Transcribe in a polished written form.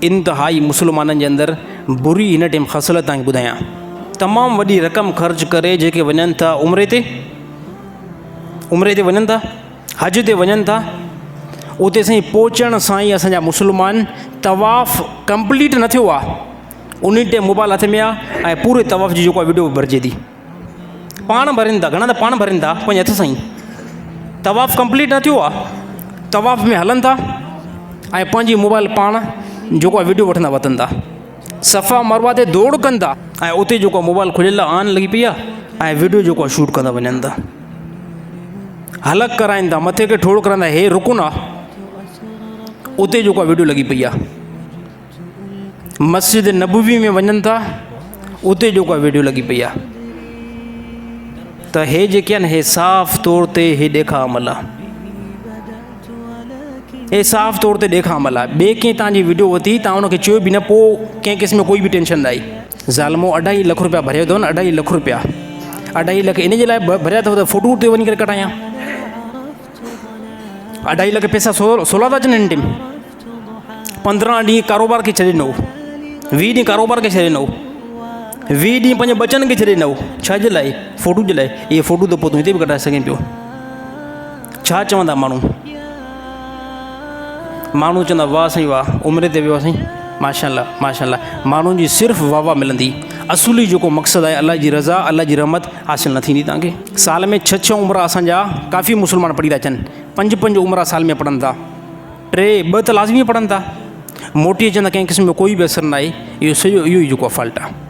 इंतहाई मुसलमाननि जे अंदरि बुरी हिन टाइम ख़सलत तव्हांखे ॿुधायां। तमामु वॾी रक़म ख़र्च करे जेके वञनि था उमिरे ते वञनि था, हज ते वञनि था, उते साईं पहुचण सां ई असांजा मुसलमान तवाफ़ कंप्लीट न थियो आहे, उन टाइम मोबाइल हथ में आहे ऐं पूरे तवाफ़ जी जेको आहे वीडियो भरिजे थी, पाण भरनि था, घणा त पाण भरनि था पंहिंजे हथ सां ई। तवाफ़ कंप्लीट न थियो आहे, तवाफ़ में हलनि था ऐं पंहिंजी मोबाइल पाण जेको आहे वीडियो वठंदा वठनि था, सफ़ा मरवा ते दौड़ कनि था ऐं उते जेको आहे मोबाइल खुलियल आन लॻी पई आहे ऐं वीडियो जेको आहे शूट कंदा वञनि था, हलक कराइनि था, मथे खे ठोड़ करंदा, हे रुकुन आहे, उते जेको आहे वीडियो लॻी पई आहे। मस्जिद नबवी में वञनि था, उते जेको आहे वीडियो लॻी पई आहे। त हे जेके आहिनि हे साफ़ तौर ते हे ॾेखा अमल आहे, हे साफ़ तौर ते ॾेखा अमल आहे। ॿिए कंहिं तव्हांजी वीडियो वरिती, तव्हां उनखे चयो बि न, पोइ कंहिं क़िस्म में कोई बि टेंशन न आई। ज़ालिमो 2.5 लख रुपया भरियो अथव न, 2.5 लख रुपया, 2.5 लख इन जे लाइ भरिया अथव त फ़ोटू उते वञी करे कढायां। 2.5 लख पैसा सोला था अचनि हिन टाइम। 15 ॾींहं कारोबार खे छॾे ॾिनो, 20 ॾींहं कारोबार खे छॾे ॾिनो, 20 ॾींहं पंहिंजे बचनि खे छॾे ॾिनो, छा जे लाइ? फ़ोटू जे लाइ। इहे फ़ोटू त पोइ तूं हिते बि कढाए सघें पियो। छा चवंदा माण्हू चवंदा वाह साईं वाह, उमिरि ते वियो साईं, माशाअल्लाह माशाअल्लाह। माण्हुनि जी सिर्फ़ु वाह वाह मिलंदी, असुली जेको मक़सदु आहे अल्लाह जी रज़ा, अल्लाह जी रहमत हासिलु न थींदी तव्हांखे। साल में 6 उमिरि असांजा काफ़ी मुस्लमान पढ़ी था अचनि, 5 उमिरि साल में पढ़नि था, 2 त लाज़मी पढ़नि था, मोटी अचनि था, कंहिं क़िस्म में कोई बि असरु न आहे। इहो सॼो इहो ई जेको आहे फॉल्ट आहे।